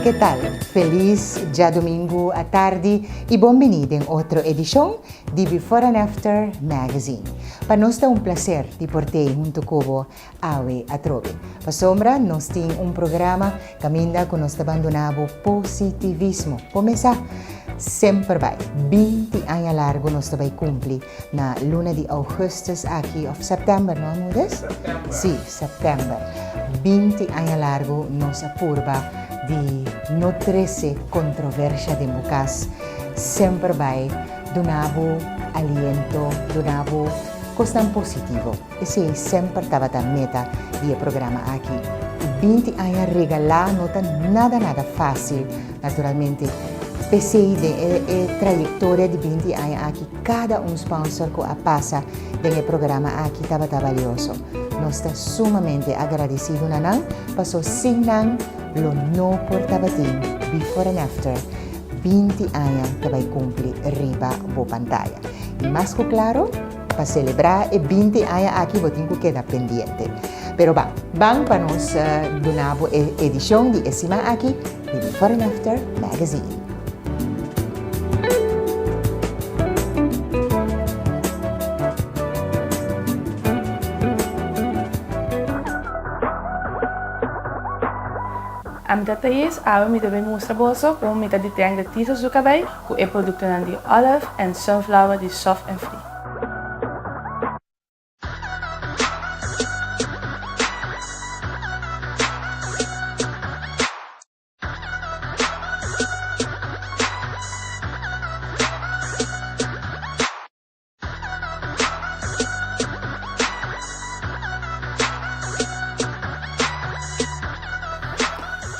que tal? Feliz dia domingo à tarde e bem-vindo em outra edição de Before and After Magazine. Para nós é prazer de portar junto com Awe Atrobe. Para sombra, nós temos programa que ainda com nós abandonado positivismo. Começa sempre vai. 20 anos largo nós vai cumprir na luna de agosto aqui, ou setembro, não mudas? Sim, setembro. 20 anos largo nós apurba de não trazer controvérsia de mucas. Sempre vai donavo aliento, donavo coisa positivo. Esse sempre estava a meta do programa aqui. 20 anos regalar não está nada fácil, naturalmente. PCI de trajetória de 20 anos aqui, cada sponsor que passa no programa aqui estava valioso. Nós estamos sumamente agradecidos a nós, passou sem nós, lo no portava before and after, 20 anos que vai cumprir riba a pantalla. E mais que claro, para celebrar 20 anos aqui, vou ter que quedar pendente. Pero vamos para nós donar a edição de essa aqui, de Before and After Magazine. A mitad Thais, a mitad de mostra boso, com mitad de tang de tiso zucabay, com e producto de olive and sunflower de soft and free.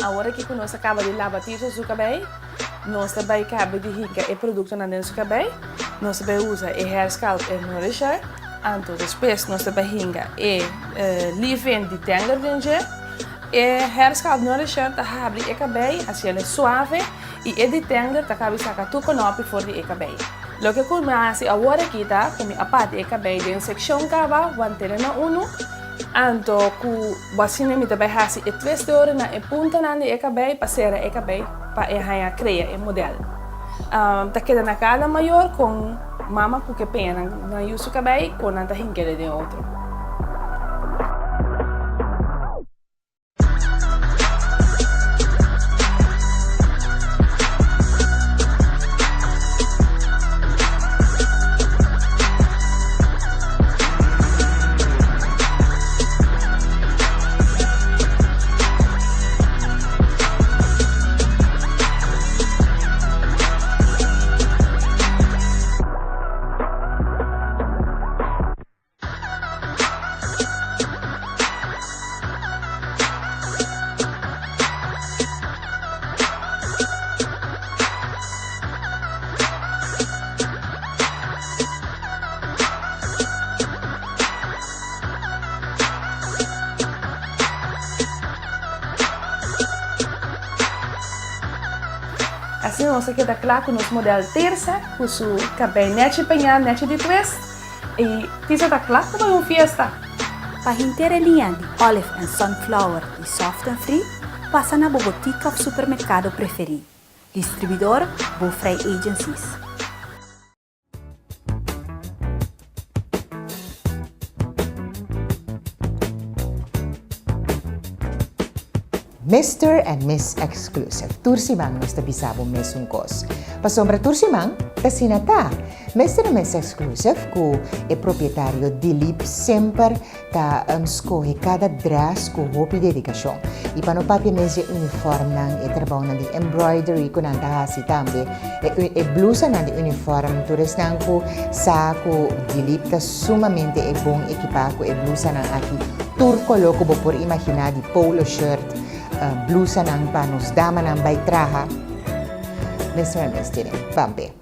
Agora que nós acaba de lavar tiso zucabay, nós também acaba de rica e produto na dentro zucabay, nós também usa e hair scalp e nourisher, então depois nós também rica e leave-in de tanger danger, e hair scalp nourisher tá abre e cabelo assim ele suave e de tanger tá cabe saca tu conope for de cabelo. Lo que começa agora aqui tá como a parte e cabelo em section cava, vantena na uno. Anto ku basine mi também hasi e 2 horas na e punta na de EKB pasera EKB para e haya crea e modelo. Ta queda na cada maior com mama ku que pena na uso EKB com nanta hinkele de outro. Assim nós queda claro com nosso modelo terça, com o cabelo nete penhar, nete de twist, e isso está claro para uma festa. Para inteira linha de olive and sunflower e soft and free, passa na bobotica ou supermercado preferido. Distribuidor Bofrey Agencies. Mr. and Miss Exclusive. Tursimang nós tabisabo mesmo kos. Pasombra tursimang, tasinata. Mr. and Miss Exclusive, que é proprietário de Lip sempre ta escolhe cada dress com roupa e dedicação. E para no papel mesmo uniforme nang e trabalho nang de embroidery ko nang tahasi também. E blusa nang de uniforme turis nang ko saco de Lip ta sumamente é bom equipado e blusa nang aqui turco loco por imaginar de polo shirt. Blusa ng panos, dama ng baitraha. Mr. and Miss Tine, Bambi.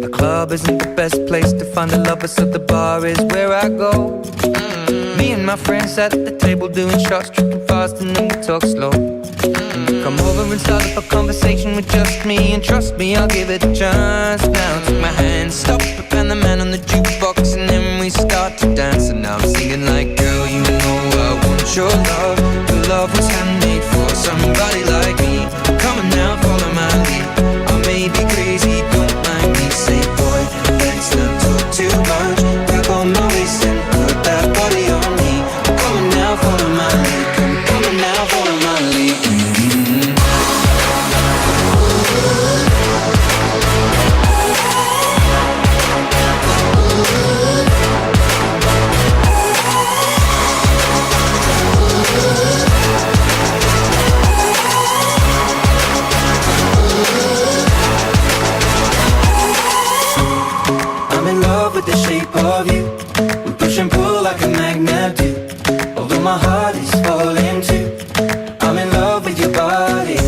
The club isn't the best place to find a lover, so the bar is where I go. Me and my friends sat at the table doing shots, tripping fast, and then we talk slow. Come over and start up a conversation with just me, and trust me, I'll give it a chance. Now take my hand, stop it, and the man on the jukebox, and then we start to dance. And now I'm singing like, girl, you know I want your love. Your love was handmade for somebody like me. Come on now, follow my lead. I may be crazy, don't mind me. Say, boy, let's not talk too much. Grab on my waist and put that body on me. Come on now, follow my lead. Come on now, follow my lead. I'm in love with the shape of you. We push and pull like a magnet do. Although my heart is falling too. I'm in love with your body.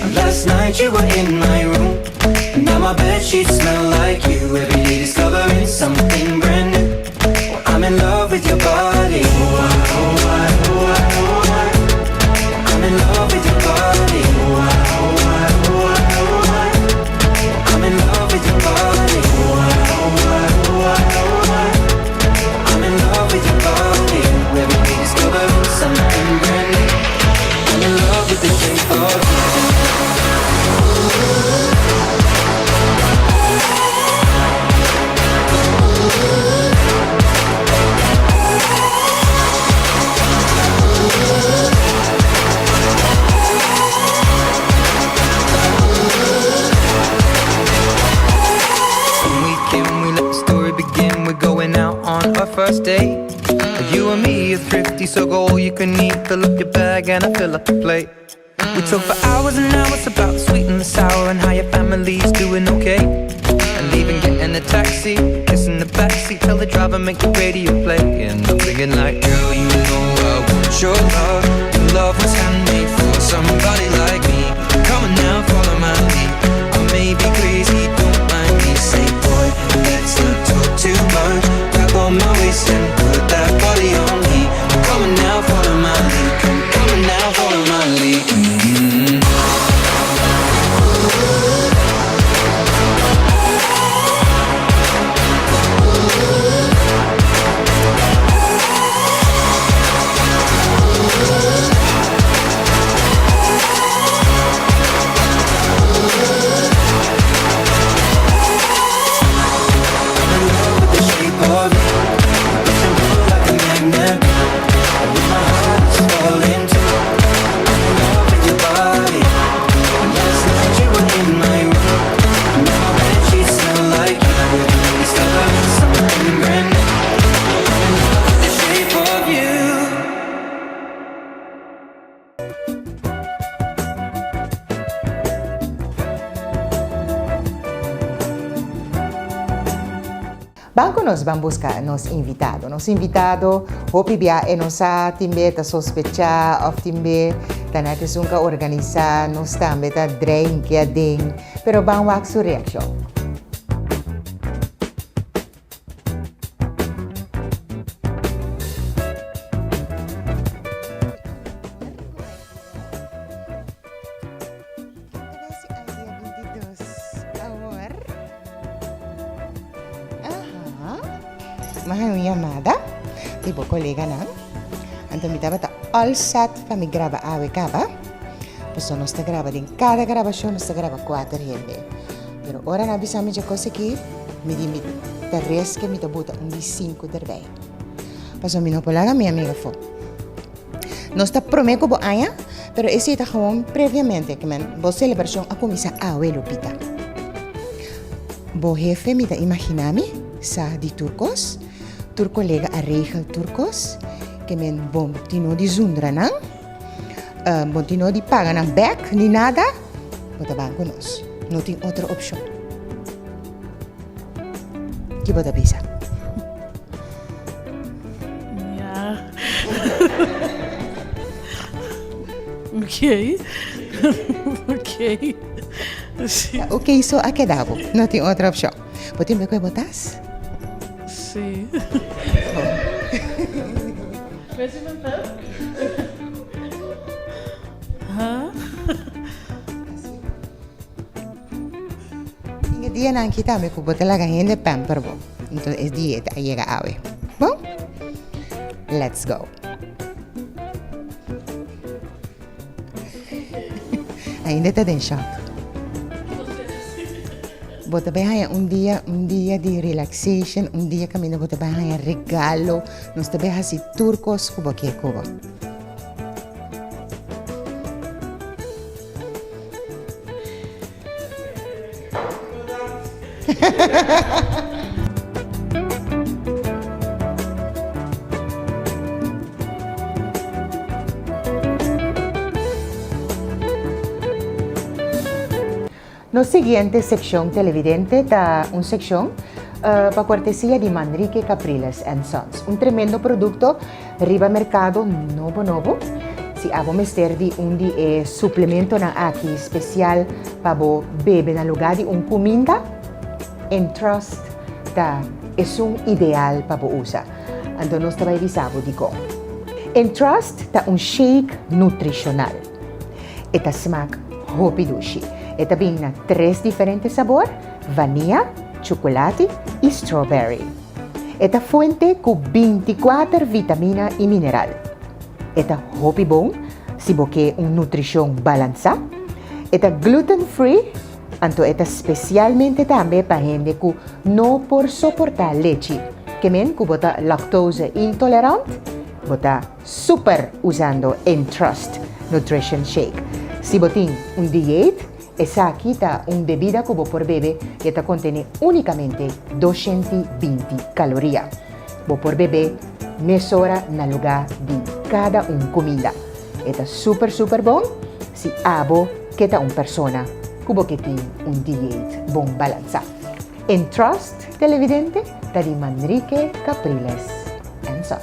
And last night you were in my room, and now my bedsheets smell like you. Every day discovering something brand new. Well, I'm in love with your body. I'm in love with your body. I'm in love with your body. I'm in love with your body. Every day discovering something brand new. I'm in love with the shape of you. First date, you and me are thrifty, so go all you can eat. Fill up your bag and I fill up the plate. We talk for hours and hours about the sweet and the sour, and how your family's doing okay. And even getting a taxi, kissing the backseat, tell the driver make the radio play. And I'm thinking like, girl, you know I want your love. Your love was handmade for somebody like me. Come on now, follow my lead. I may be crazy, don't mind me. Say, boy, let's not talk too much. On my waist and put that body on me. Come on now, follow my lead. Come on now, follow my lead. Banco nos van buscar nos invitado. Nos invitado, hopi bia e nos a timbe ta sospecha of timbe ta natin sunka organiza nos tambe ta drink ya ding, pero bang wak su reaction. Mahal llamada, tipo colega na. Anto mi taba ta all set pa mi graba awe kaba. Pues nos ta graba din cada grabación nos ta graba 4 gente. Pero ora na bisa mi ja cosa ki mi di mi ta res que mi ta buta un di 5 terbai. Paso mi no polaga mi amiga fo. Nos ta prometo bo aya, pero esse ta gewoon previamente que men bo celebración a comisa awe lupita. Bo jefe mi ta imaginami sa di turcos. Turco lega a regel turcos, que men bom tino di zundra nang, bom tino di paga nang back ni nada, bota banco nos, no ting otra opción. ¿Qué bota bisa? Ja. Oké. Oké. Ok, so a quedado, no ting otra opción. ¿Botin me botas? Sí. Weet je mijn pen? Ingat dia nang kita me kubo talaga hindi pamper bo. Entonces es dieta llega awe. Bon? Let's go. Ainda está em shock. Bota bem um dia de relaxation, dia caminho bota bem regalo, nós também assim turcos cubo que cubo. No siguiente sección televidente está una sección para cortesía de Manrique Capriles & Sons. Un tremendo producto, riba mercado novo. Si abo mester di un suplemento na aquí especial para beber na lugar de un comida, Entrust es un ideal para usar. Entonces nos estaba avisado de cómo. Entrust está un shake nutricional. Esta smack hopidushi. Esta viene 3 diferentes sabores, vanilla, chocolate y strawberry. Esta fuente con 24 vitaminas y minerales. Esta hopi bon, si boque una nutrición balanceada. Esta gluten free, anto esta especialmente también para gente que no por soportar leche, que men que bota lactose intolerante, bota super usando Entrust Nutrition Shake. Si botin un diet, esa aquí está una bebida que vos por beber que contiene únicamente 220 calorías. Vos por beber mesura en lugar de cada una comida. Está super bon si abo que está una persona que tiene un diet bon balanza. Entrust televidente está de Manrique Capriles & Sons.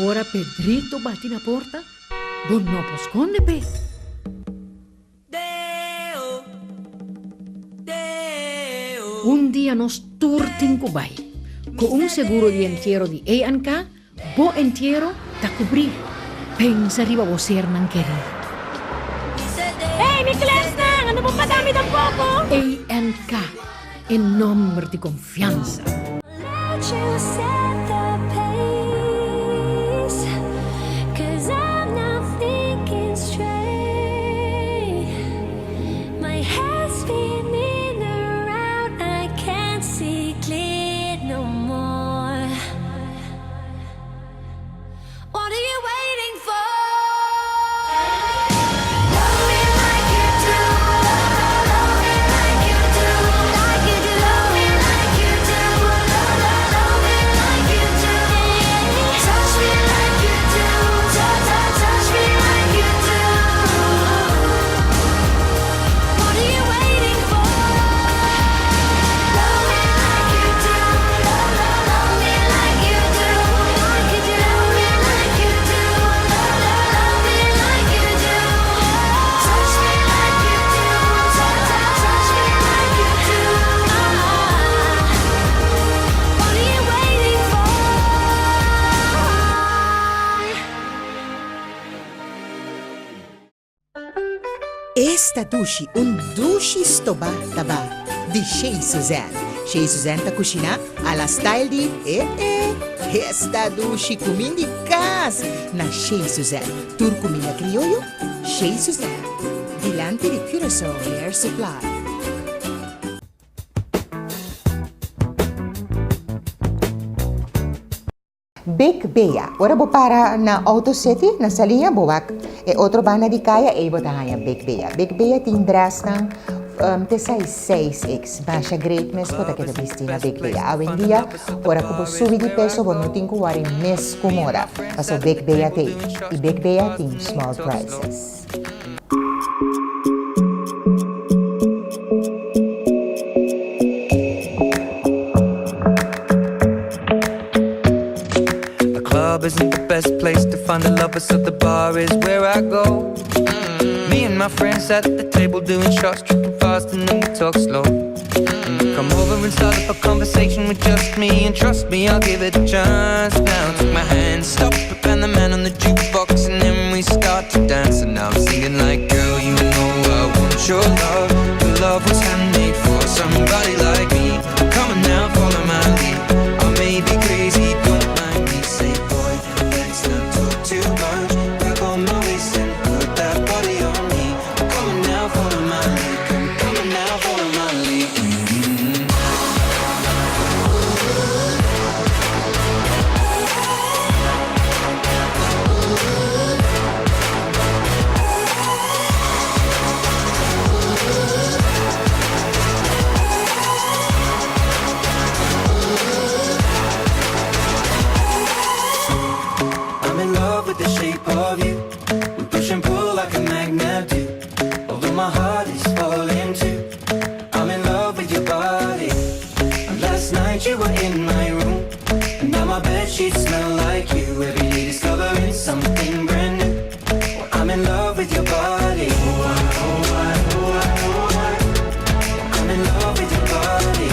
Ora Pedrito bate na porta, bon no posconde pe. Un día nos turtin kubay, con un seguro de entierro de A&K, bo entierro ta cubrir. Pensa riba bo ser nang keri. Hey, mi Klesnang! Ano pong madami ng poco? A&K, en nombre de confianza. Let you set the pace, 'cause I'm not thinking straight. My head's spinning around, I can't see clear no more. What are you waiting for? Love me like you do, love me like you do, like you do. Love me like you do, love me like you do. Touch me like you do, touch me like you do. What are you waiting for? Love me like you do, love me like you do, like you do. Love me like you do, love me like you do. Touch me like you do, touch me like you do. What are you waiting for? Esta dushi, un dushi stoba taba di Chez Suzanne. Chez Suzanne ta cucina alla style di esta dushi comindi cas na Chez Suzanne. Tur comida criollo, Chez Suzanne. Dilante di Curaçao Air Supply. Big Bea. Ora bo para na Auto City, na salinha boak. E outro bana di kaya e botahaya Big Bea. Big Bea tin dress ng tesay 6X. Basha great mes ko take da bistina Big Bea. Awin dia, ora ko bo subi di peso bo nuting ko wari mes kumora. Paso Big Bea te. I Big Bea tin small prices. Isn't the best place to find the lovers, so the bar is where I go. Me and my friends at the table doing shots, tripping fast, and then we talk slow. Come over and start up a conversation with just me, and trust me, I'll give it a chance. Now take my hand, stop it, and the man on the jukebox, and then we start to dance. And now I'm singing like, girl, you know I want your love. Your love was handmade for somebody like me. Come on now, follow my lead. I may be crazy, don't mind me. Say, boy, let's not talk too much. Grab on my waist and put that body on me. Come on now, follow my lead. Come on now, follow my lead. I'm in love with the shape of you. We push and pull like a magnet do. Although my heart is falling too. I'm in love with your body. And last night you were in my room, and now my bedsheets smell like you. Every day discovering something brand new. Well, I'm in love with your body. I'm in love with your body.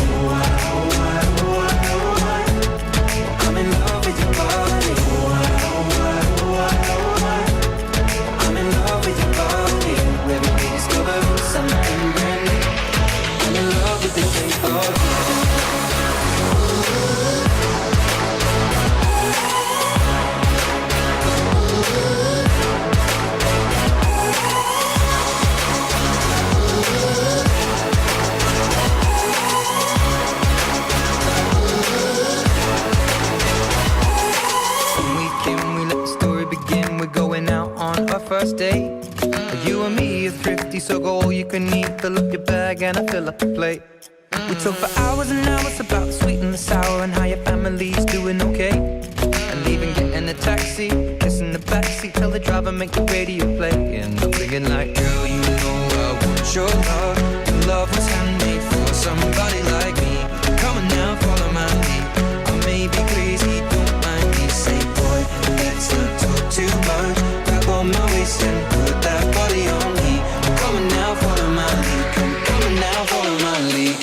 I'm in love with your body. I'm in love with your body. Every day discovering something brand new. I'm in love with the shape of you. When we came, we let the story begin. We're going out on our first date. You and me are thrifty, so go all you can eat. Fill up your bag and I fill up the plate. We talk for hours and hours about the sweet and the sour, and how your family's doing okay. And even getting a taxi, kissing the backseat, tell the driver make the radio play. And I'm thinking like, girl, you know I want your love. Your love was handmade for somebody like me. Come on now, follow my lead. I may be crazy, don't mind me. Say, boy, let's not talk too much. Grab on my waist and put that body on me. Come on now, follow my lead. Come on now, follow my lead.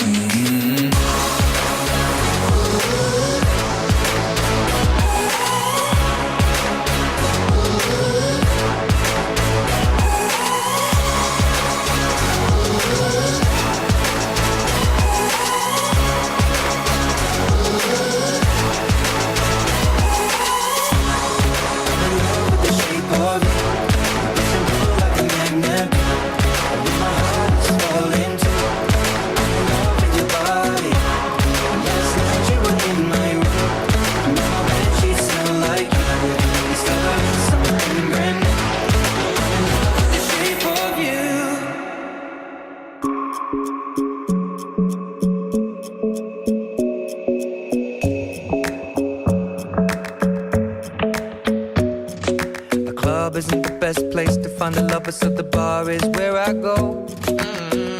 Isn't the best place to find the lovers, so the bar is where I go.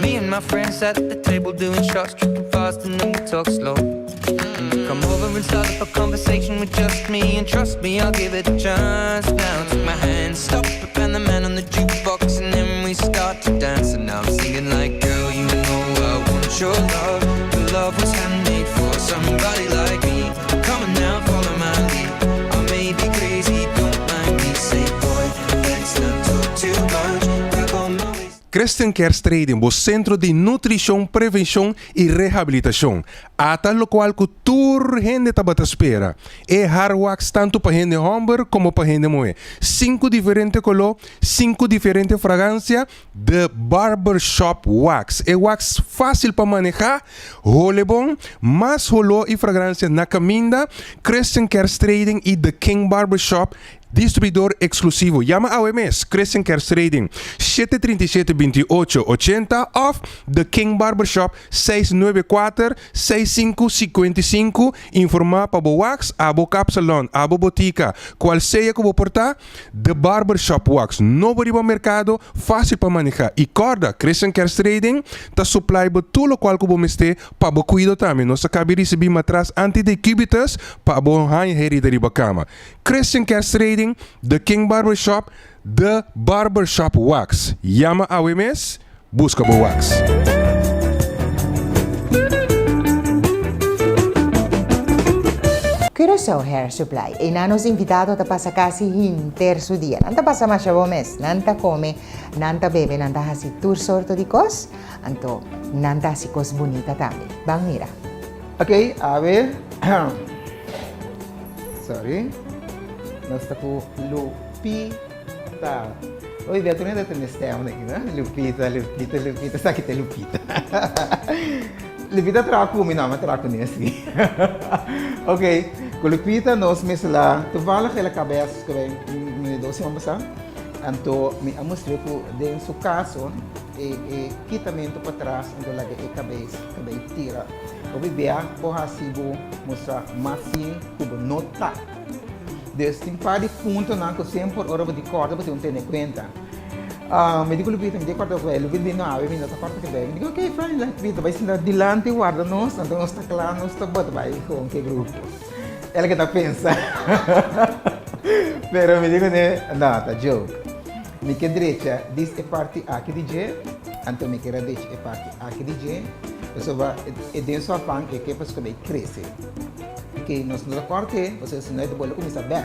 Me and my friends at the table doing shots, tripping fast, and then we talk slow. Come over and start up a conversation with just me, and trust me, I'll give it a chance. Now take my hand, stop it, and the man on the jukebox, and then we start to dance. And now I'm singing like, girl, you know I want your love. Your love was handmade for somebody like me. Come on now, follow my lead. I may be crazy, don't mind me. Say, boy, let's not talk too much. Grab on my waist. Christian Kerstreding, o Centro de Nutrição, Prevenção e Reabilitação. Ata lo qual cultura gente tabata espera. E Harwax tanto para gente homem como para gente mulher. 5 diferentes color, 5 diferentes fragrâncias de Barbershop Wax. É wax fácil para manejar, role bom, mas rolo e fragrância na caminda. Christian Kerstreding e The King Barbershop. Distribuidor exclusivo. Llama a OMS, Christian Kerstreding 737-2880 of The King Barbershop 694-6555. Informa para o wax, abo capsalon, abo botica. Qual seja que vou portar, The Barbershop Wax. Nobody para mercado, fácil para manejar. E corda, Christian Kerstreding ta supply ba tudo qual que vou mester para bo cuido também. Nós acabamos de receber matras anti-decubitus para bo han herida riba cama. Christian Kerstreding, The King Barbershop, The Barbershop Wax. Llama a OMS, busca bo wax. Curaçao Hair Supply. E nanos invitado a pasa casi hinter su dia. Nanta pasa masya mes, nanta come, nanta bebe, nanta hasi tur sorto di cos, anto nanta hasi cos bonita también. Bang mira. Ok, a ver. Sorry. Nós está com Lupita. Oi, Beto, não é da Tenestel, né? Lupita. Sabe que é Lupita? Lupita trabalha comigo, não, mas trabalha comigo assim. Ok, com Lupita, nós mesmo lá, tu fala que ela cabeça, que vem, me dou uma passar. Então, me mostrei que dentro do caso, e quitamento para trás, então lá que cabeça tira. O bebê, porra, assim, vou mostrar mais assim, como nota. Dus tem vários pontos que sempre hora de corda você não tem em conta. Me digo Lupita, me digo corda vai, Lupita não abre, me dá corda que vai. Me digo ok, fine, Lupita, vai ser dilante guarda nós, então nós está claro, nós está bota vai com que grupo. Ela que está pensando. Pero me digo não, tá joke. Me que direita, diz é parte aqui de J, então me que direita é parte aqui de J. Você vai e dentro sua pan é que para vai crescer. Que nossa corte, você se não é de bola começa bem.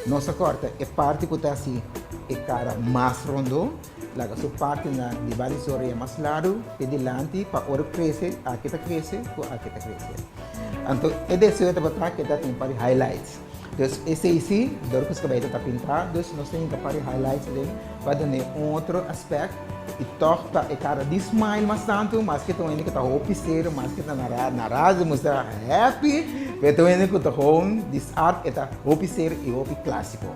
Nossa corte é parte que está assim, é cara mais rondo, lá a sua parte na divisória é mais largo, e delante para hora crescer, aqui está crescer, aqui está crescer. Então, é desse jeito para que está tem para highlights. Então, esse aí, dor que os cabelos está pintado, então nós temos que para highlights ali, para dar outro aspecto. E torta é cara de smile mas tanto, mas que também que está opiceiro, mas que está na raça, mas está happy, mas também que está home, this art está opiceiro e opi clássico.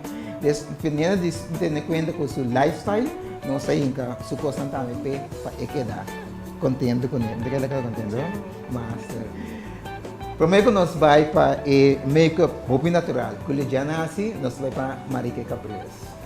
Então, dependendo de ter conta com o seu lifestyle, não sei que sua coisa também para quedar contente com ele, queda contente, mas primeiro nós vai para make-up hopi natural, colegiana assim, nós vai para Marique Capriles.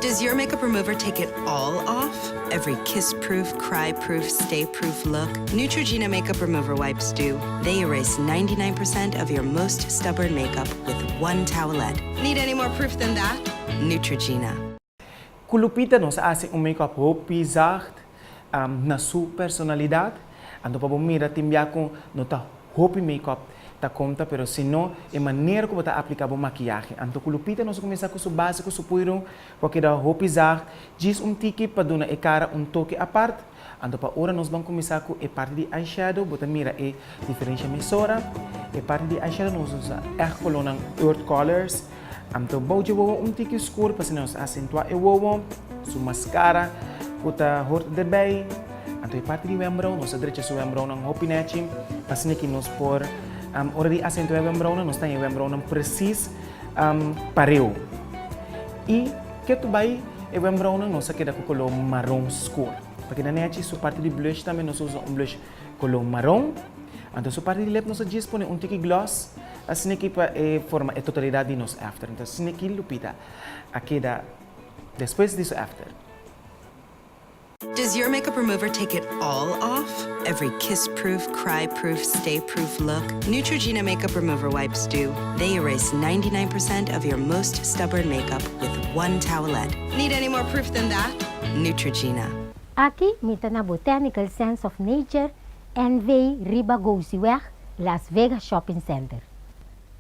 Does your makeup remover take it all off? Every kiss-proof, cry-proof, stay-proof look? Neutrogena makeup remover wipes do. They erase 99% of your most stubborn makeup with one towelette. Need any more proof than that? Neutrogena. Lupita nos hace makeup hopi zacht na sua personalidade. Então, para mira timbia com nota hopi makeup ta conta, pero se não, é maneira como está aplicado a maquiagem. Então, com Lupita, nós começamos com o básico, o puiro, porque da roupa diz tiki para dar a cara toque à parte. Então, para agora, nós vamos começar com a parte de eyeshadow, bota mira, é diferente mesura. A parte de eyeshadow, nós usamos colorando earth colors. Então, bojo tiki escuro, para nós acentuar o sua mascara, bota horta de bem. Então, a parte de wembrow, nós adrechamos o wembrow ng hopinete, para que nós por already acentuar o wembrow, nós temos o wembrow precis pareu. E que tu vai o wembrow, nós queda com color marrom escuro. Porque na nete, sua parte de blush também nós usamos blush color marrom. Então, sua parte de lip nós dispõe tiki gloss, assim que forma a totalidade de nós after. Então, assim que Lupita, a queda depois disso after. Does your makeup remover take it all off? Every kiss-proof, cry-proof, stay-proof look? Neutrogena makeup remover wipes do. They erase 99% of your most stubborn makeup with one towelette. Need any more proof than that? Neutrogena. Aqui, mita na Botanical Sense of Nature, NV Ribagosiweg, Las Vegas Shopping Center.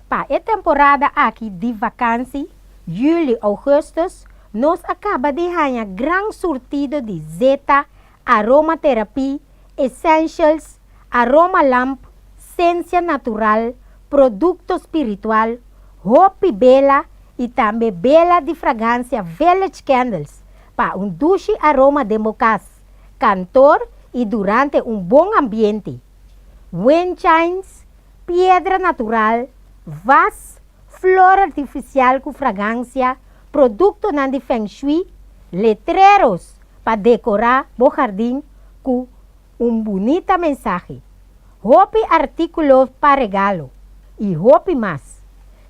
Pa a temporada aqui de vacância, julho, augustus, nós acaba de ganhar grande surtido de Zeta, aromaterapia, essentials, aroma lamp, ciência natural, produto espiritual, hopi bela e também bela de fragrância Village Candles para duche aroma de mocas, cantor e durante bom ambiente. Wind chimes, pedra natural, vas, flor artificial com fragrância, produto de Feng Shui, letreros para decorar o jardim com bonita mensagem, hopi artículos para regalo e hopi mais.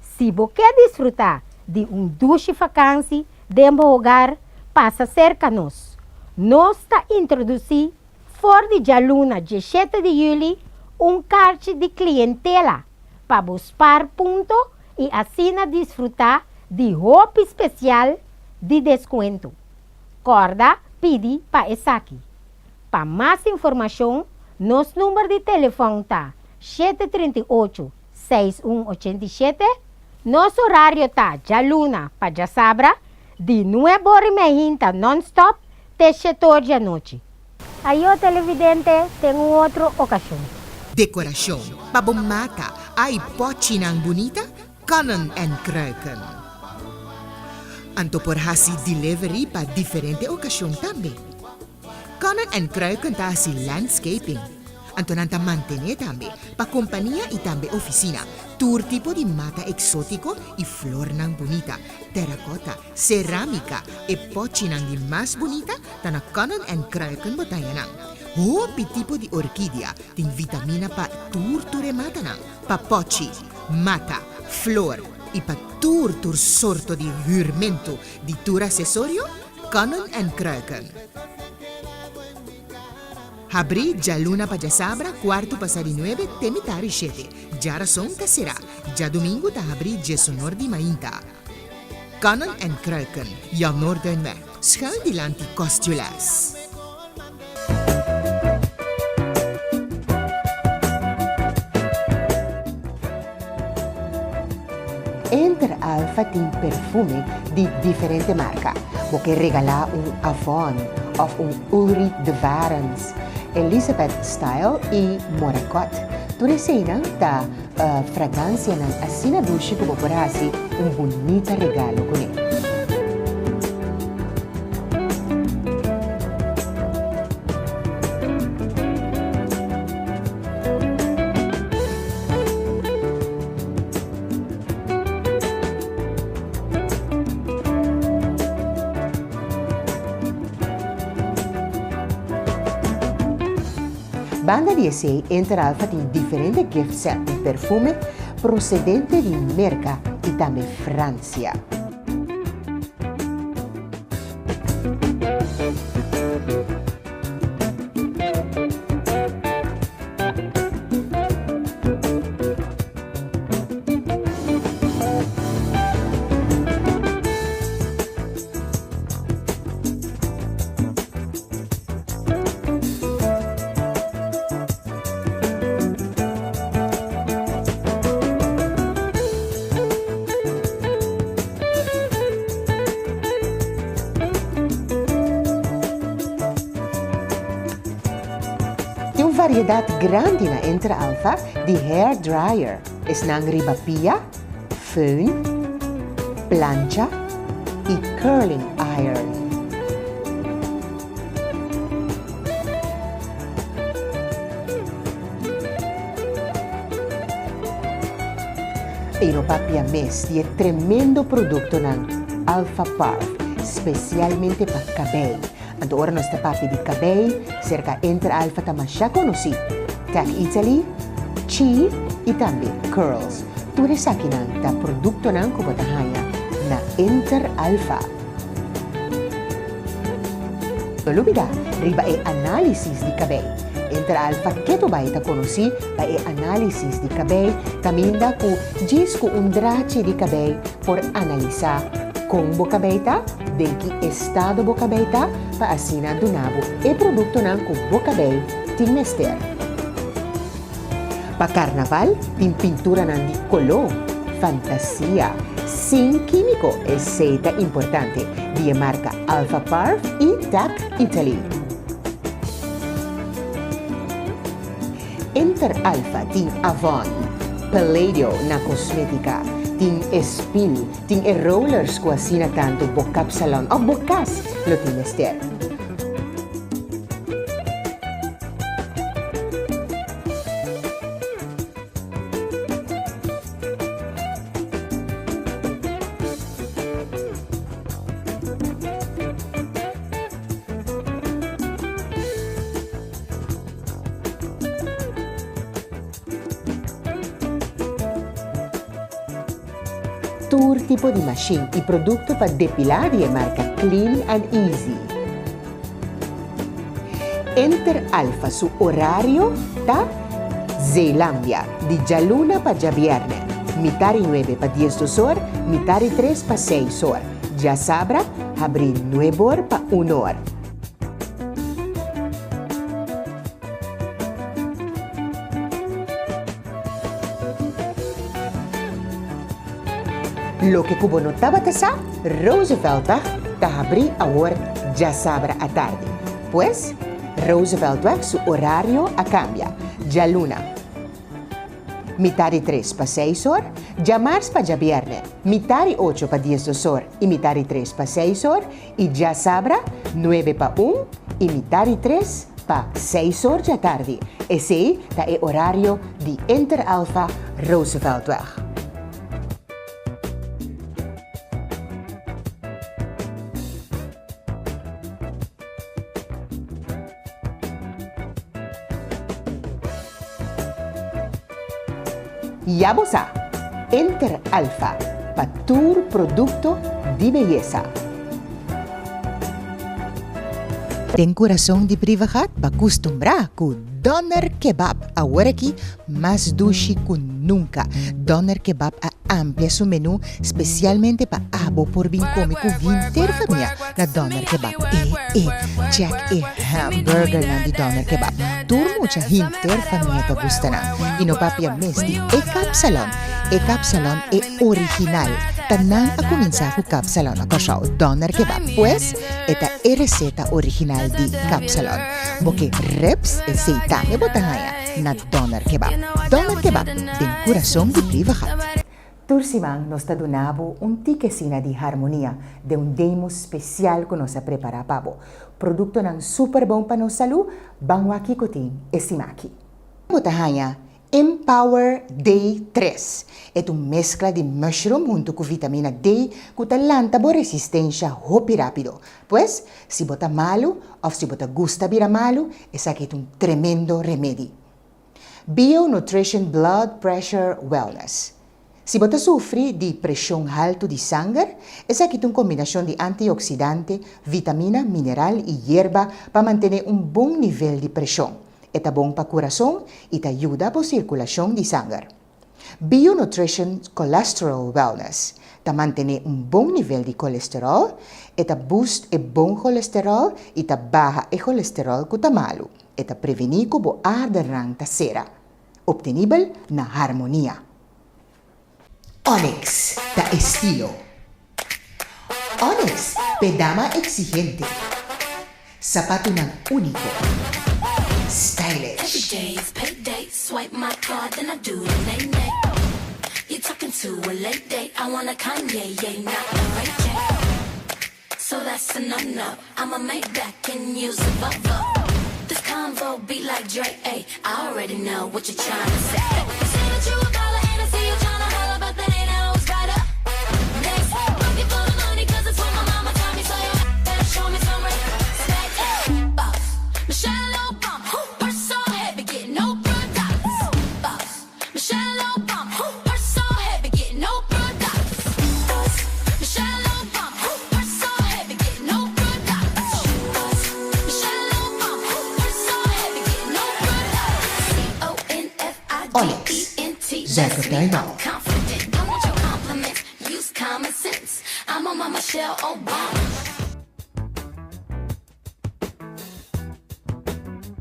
Se você quer desfrutar de duche vacância dentro do hogar, passa cerca nós. Nós está introduzindo, fora de Jaluna, 17 de julho, carte de clientela para buscar ponto e assim desfrutar de roupa especial de desconto. Corda, pede para essa aqui. Para mais informação, nosso número de telefone está 738 6187. Nuestro horario está de luna para sábado, de 9h30 non-stop, até 7h da noite. Aí o televidente tem outra ocasião. Decoração, pabomata, ay pochi ng bonita, Cannon and Kruiken. Anto por hasi delivery pa diferente okasyon tambe. Cannon and Kruiken ta hasi landscaping. Anto nanta mantene tambe, pa kompanya y tambe oficina. Tour tipo di mata exotico y flor ng bonita, terracotta, cerámica e pochi ng di mas bonita ta na Cannon and Kruiken botayanang. Hopi tipo di orquídea, ting vitamina pa turture mata nang, pa pochi, mata, flor, y pa tur sorto di jurmento di tur accessorio, Cannon and Kruiken. Habri già luna pa già sabra, quarto passari 9, temitari 7. Già rason ta sera, già domingo ta habri già sonor di mainta. Cannon and Kruiken, ja Noorduinweg, schuil die lanti Costulas. Enter Alpha tem perfume di differente marca. Porque regala un Avon of un Ulrich de Warens, Elizabeth Style e Moracot. Tu resina ta fragancia ng asina dulce como por así un bonita regalo con él. Banda DSA Enter Alpha tem diferente gift set de perfume procedente de Merca e também França. Variedade grande na Enter Alpha de hair dryer. Es nang ribapia, föhn, plancha e curling iron. E no papia mes de tremendo produto ng Alpha Parf, especialmente para cabello. Anto ora nos papi di cabello, cerca Enter Alpha ta masya conocido. Tag Italy, Chi e também curls. Ture sa kinang ta produkto ng kubatahaya na Enter Alpha. Lubida, riba e analysis di cabello. Enter Alpha keto ba ita conoci pa e analysis di cabello, taminda ku gis ku undrace di cabello por analisar como cabello del que estado bocabeta pa asina dunabo e produkto ng bocabel tin mester. Pa carnaval, tin pintura ng di color, fantasia, sin químico e seita importante, di marca Alpha Parf e Tag Italy. Enter Alpha tin Avon, Palladio na cosmetica, ting espil, ting rollers ko asina tanto bocap salon o bokas lo tinester. Tour tipo di machine e produkto pa depilar di marca Clean and Easy. Enter Alpha su orario ta Zelandia di Jaluna pa Viernes, mitari 9 pa 10 hor, mitari 3 pa 6 hor. Ya sabra, abrir 9 hor pa 1 hor. Lo que kubo no tabatasa, Roosevelt tahabri ahora ya sabra a tarde. Pues, Roosevelt su horario a cambia, ya luna. Mitad y 3 para 6 horas, ya martes para ya viernes, mitad y 8 para 10 horas y mitad y 3 para 6 horas y ya sabra 9 para 1 y mitad y 3 para 6 horas ya tarde. Ese es el horario de Inter Alpha Roosevelt. Yabosa, Enter Alpha, Patur Producto de Belleza. Ten corazón de privacidad para acostumbrar con Doner Kebab. Ahora aquí, más dulce que nunca. Doner Kebab amplia su menú especialmente para abo por bien cómico vinter familia na Doner Kebab. Check hamburger na di Doner Kebab. Tur mucha hinter familia pa gusta na. Ino papia mesti kapsalon. Kapsalon original. Tanan a comenzar con kapsalon a kashaw Doner Kebab. Pues, esta receta original di kapsalon. Porque reps seitang ibotangaya na Doner Kebab. Doner Kebab, din corazón de privacidad. Tursimang nos está donando un tiquecina de harmonia de un demo especial que nos prepara pavo. Producto ng super bom para nos salud, bangwaki kuting esimaki. Botahaya, Empower Day 3. É uma mescla de mushroom junto com vitamina D que talanta boa resistência hopi rápido. Pues, se bota malo ou se bota gusta bira malo, essa aqui é um tremendo remédio. Bio Nutrition Blood Pressure Wellness. Se você sofre de pressão alta de sangue, essa aqui é uma combinação de antioxidante, vitamina, mineral e erva para manter um bom nível de pressão. É bom para o coração e ajuda para a circulação de sangue. Bio Nutrition Cholesterol Wellness mantém um bom nível de colesterol, boost o bom colesterol e baja o colesterol que está malo. Prevenir que o ar de rang sera. Obtenível na harmonia. Onyx, da estilo. Onyx, pedama exigente. Sapato ng único. Stylish. Every day is payday. Swipe my card, then I do the nay-nay. You're talking to a late date. I want a Kanye, yeah, not a Ray J. So that's a no-no. I'ma make back and use a Volvo. This convo be like Drake, ayy. I already know what you're trying to say. You say that you a baller and I see you trying to holler, but that ain't always right up. Next, looking for the money 'cause it's what my mama taught me, so you better show me some respect. Boss, Michelle Obama, purse so heavy, getting no products. Boss, Michelle Obama, purse so heavy, getting no products. Boss, Michelle Obama, purse so heavy, getting no products. Boss, Michelle Obama, purse so heavy, getting no products. CONFIDENT, Zacatay now. confident, don't want your compliments. Use common sense. I'm on my Michelle Obama.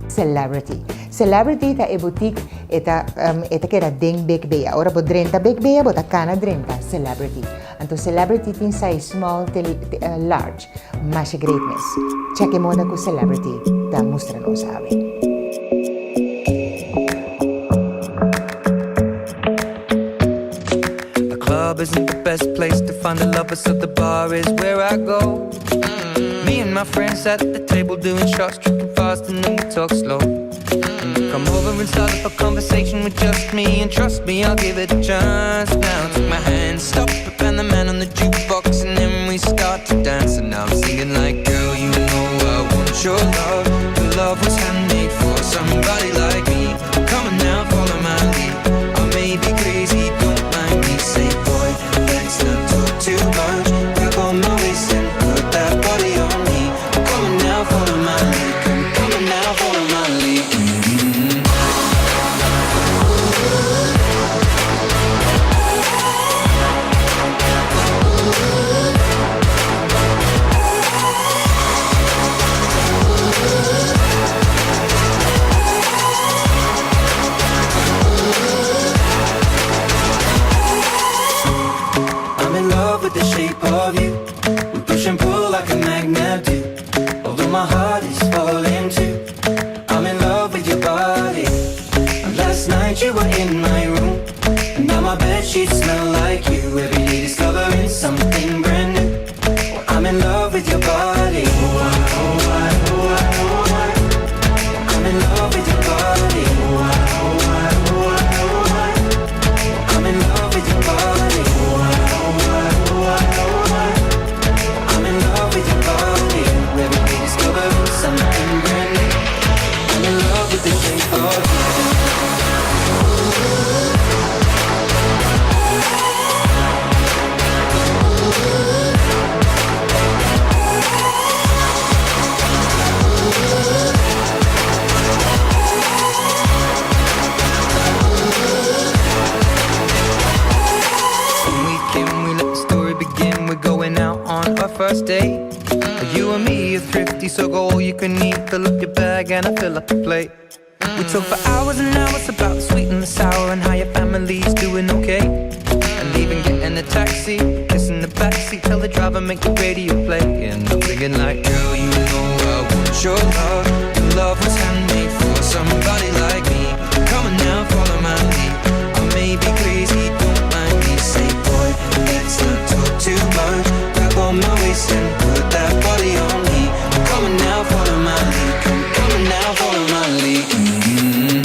Celebrity. Celebrity ta e boutique eta kera ding big beya. Ora bo drenta big beya bo ta kana drenta celebrity. Anto celebrity tin size small till large. Mas greatness. Check mo na ko celebrity ta mustra no sabe. The club isn't the best place to find the lovers, so the bar is where I go. Me and my friends sat at the table doing shots, tripping fast, and then we talk slow. Come over and start up a conversation with just me, and trust me, I'll give it a chance. Now take my hand, stop it, and the man on the jukebox, and then we start to dance. And now I'm singing like, girl, you know I want your love. Your love was handmade for somebody like me. Come on now, follow my lead. I may be crazy, don't mind me. Say, boy, let's not talk too much. Grab on my waist and put that body on me. Come on now, follow my lead. Come on now, follow my lead. and pull like a magnet do. Although my heart is falling too, I'm in love with your body. And last night you were in my room, and now my bedsheets smell like you. Every day discovering something brand new. Well, I'm in love with your body. Oh, I, oh, I, oh, I, oh, I. I'm in love with your body. Oh, I, oh, I, oh, I, oh, I. I'm in love with your body. Oh, I, oh, I, oh, I, oh, I. I'm in love with your body. Every day discovering something brand new. I'm in love with the shape of you. First date, you and me are thrifty, so go all you can eat. Fill up your bag and I fill up the plate. We talk for hours and hours about the sweet and the sour and how your family's doing okay. And even getting a taxi, kissing the backseat, tell the driver make the radio play. And I'm thinking like, girl, you know I want your love. Your love was handmade for somebody like me. Come on now, follow my lead. I may be crazy, don't mind me. Say, boy, let's not talk too much. On my waist and put that body on me. Come on now, follow my lead. Come on now, follow my lead. Mm-hmm.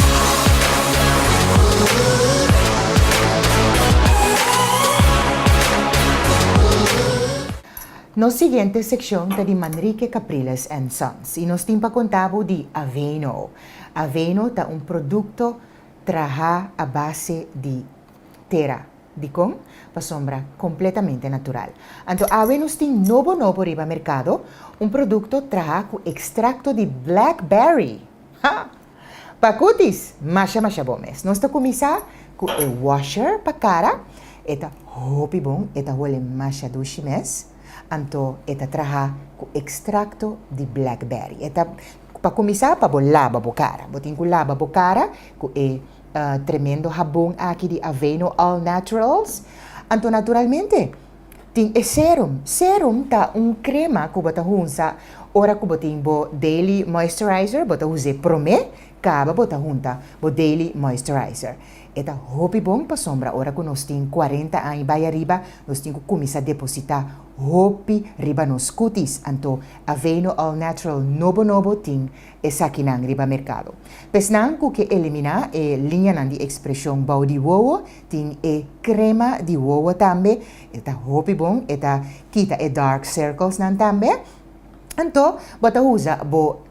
No siguiente sección está de Manrique Capriles and Sons y nos timpa contabo de Aveno. Aveno está un producto traja a base de terra. Dicon, pa sombra completamente natural. Anto avenos ting novo riba mercado, un producto traja cu extracto de blackberry. Ha! Pacutis, masha bomes. Nos ta comisa cu e washer pa cara, eta hopi bon, eta huele masha dushimes, anto eta traja cu extracto de blackberry. Eta pa comisa pa bo laba bo cara. Botin cu laba bo cara cu e tremendo jabón aqui de Aveno All Naturals. Anto naturalmente, tem serum. Serum tá crema que bota hunsa. Ora que bota bo daily moisturizer, bota use prome, caba bota junta bo daily moisturizer. Eta hopi bom pa sombra. Ora que nós tem 40 anos vai arriba, nós tem que começar a depositar hopi riba nos cutis. Anto Aveno All Natural nobo tem essa aqui na riba mercado. Pesnan que eliminar linha de expressão bau de uovo, tem crema de uovo também. Eta hopi bom, eta kita dark circles nan também. Anto bota usa bo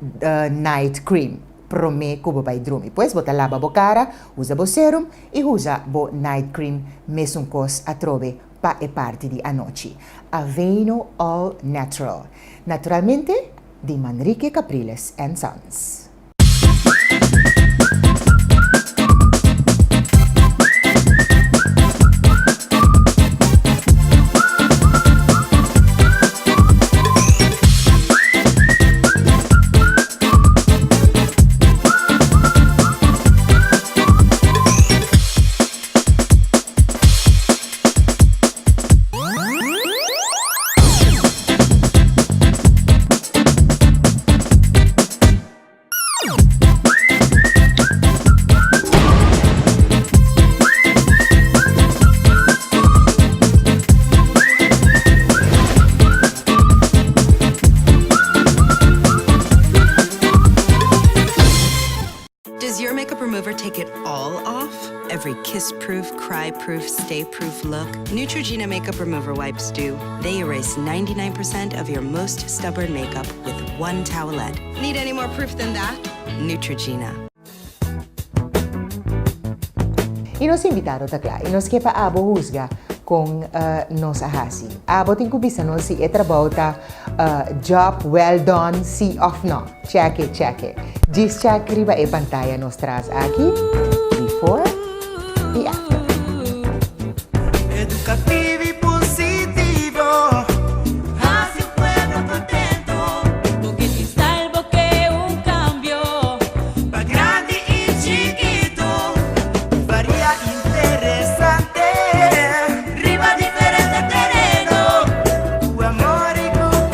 night cream. Prome kubo by drumi. Pues bota lava bo cara, usa bo serum e usa bo night cream mesum cos a trove pa e parte di anoci. Aveno All Natural. Naturalmente di Manrique Capriles and Sons. Every kiss-proof, cry-proof, stay-proof look, Neutrogena Makeup Remover Wipes do. They erase 99% of your most stubborn makeup with one towelette. Need any more proof than that? Neutrogena. E nos invitaram takla, e nos kepa abo husga com nos ahasi. Abo tem kubisa nos si etrabauta job well done, see off no. Check it. Just check riba e pantalla nos traz aqui. Before e after. Educativo e positivo. Así pueblo contento, porque te salvo que un cambio. Pa' grande y chiquito, varía interesante. Riba diferente terreno, Tu amor y tu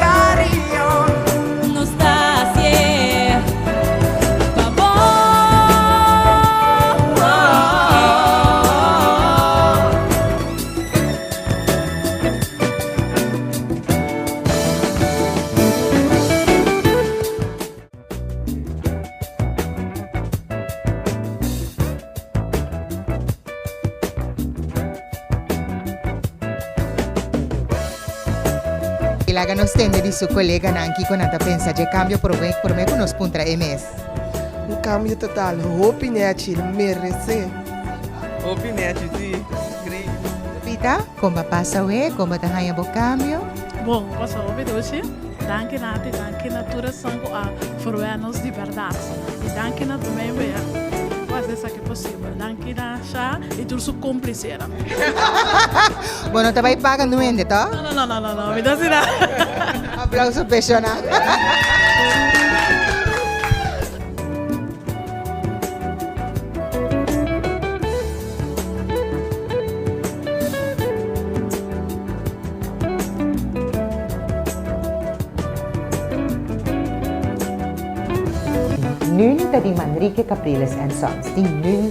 Ilaga nos tende di su colega Nanki con anta pensa de cambio por me con nos puntra MS. Um cambio total. Opinete, merece. Opinete, sim. Pita, como passa we, como tá hanya bo cambio? Bom, passa o bedoce. Danke natura sangue a forwenos de verdade. E danke na também we. Fazer isso que é possível. Danke na chá e tudo su cúmplice. Bom, não tá vai pagando ainda, tá? Não, me dá sinal. Aplauso apaixonado. Nun tadi Manrique Capriles and Sons, di Nun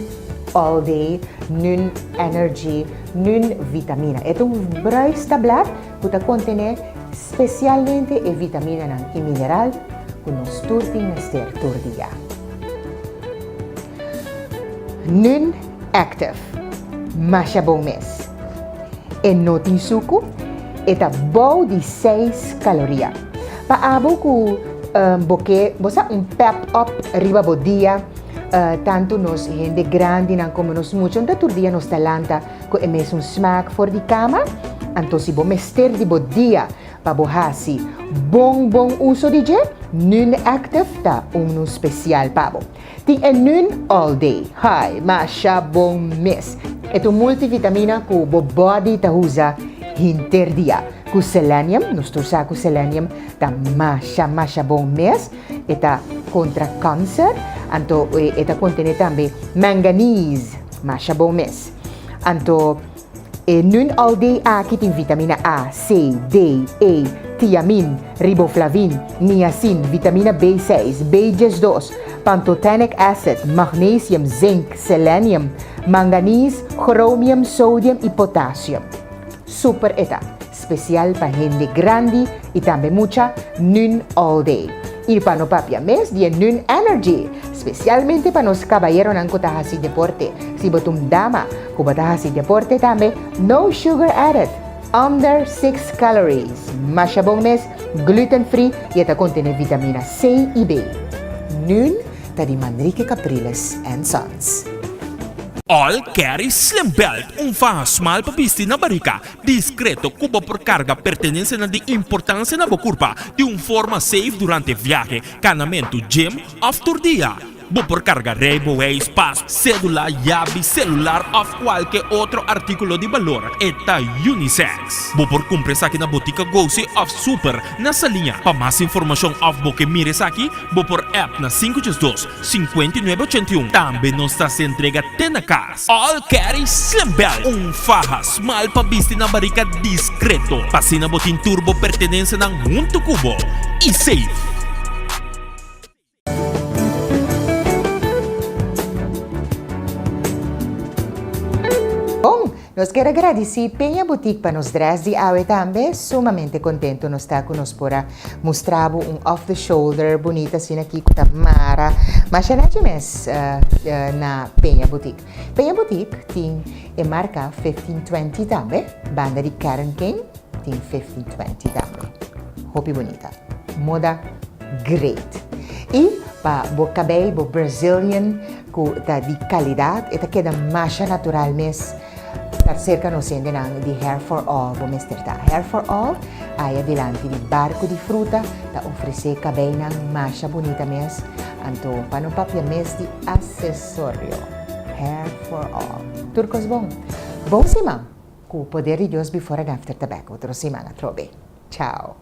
All Day, Nun Energy, Nun Vitamina. Ito bruis tablet, puta contene specialmente e vitamina ng mineral kung nos turting na ster turdiya. Nun Active, masya bom mes. E notin suko, eta bom di 6 kaloria. Paabo ko porque bosa pep up riba bo dia tanto nos gente grande nan como nos mucho da turdia nos talanta ko emes un smaak for di cama anto si bo mester di bo dia pa bo hasi bong uso di je Nun Active ta un special pabo ti Nun All Day hai masha bong mes eto multivitamina ko bo body ta usa hinter dia ku selenium, nos tursa ku selenium ta masha bom mes, eta contra câncer, anto eta contene tambe manganese, masha bom mes. Anto Nun All Day aqui tem vitamina A, C, D, E, thiamin, riboflavin, niacin, vitamina B6, B12, pantothenic acid, magnesium, zinc, selenium, manganese, chromium, sodium e potassium. Super eta. Especial para gente grande y también mucha Nun All Day. Y para no papia mes de Nun Energy, especialmente para los caballeros que están haciendo deporte. Si botum dama, que están haciendo deporte también, no sugar added, under 6 calories. Masha bom mes, gluten free y esta contiene vitamina C y B. Nun, tadi Manrique Capriles and Sons. All Carry Slim Belt, um farras mal papisti na barriga, discreto cubo por carga pertenece na de importância na curva, de forma safe durante viaje, canamento, gym, after dia. Bo por carga rainbow, espaço, cédula, llave, celular ou qualquer outro artículo de valor. Eta unisex. Bo por compras aqui na botica Gosi of Super, nessa linha. Para mais informação of bo que mires aqui, bo por app na 512-5981. Também nos está se entrega até na casa. All Carry Slim Belt. Farras mal para viste na barriga discreto. Passina botin turbo pertenece na muito cubo. E safe. Nos quero agradecer Penha Boutique para nos trazer awe também, sumamente contento nos está conosco para mostrar off the shoulder bonita assim aqui com a Mara, mas já não na Penha Boutique. Penha Boutique tem a marca 1520 também, banda de Karen Kane tem 1520 também. Roupa bonita, moda great. E para o cabelo Brazilian com de qualidade, eta queda mais natural mesmo. Cerca nos sende de Hair for All, vou mostrar. Hair for All, aí adiante de barco de fruta, tá oferecer cabelo mais bonita mesmo, então para não papia mesmo de acessório. Hair for All. Turcos bom semana, com o poder de Deus before and after tobacco. Outro semana, trobe. Tchau.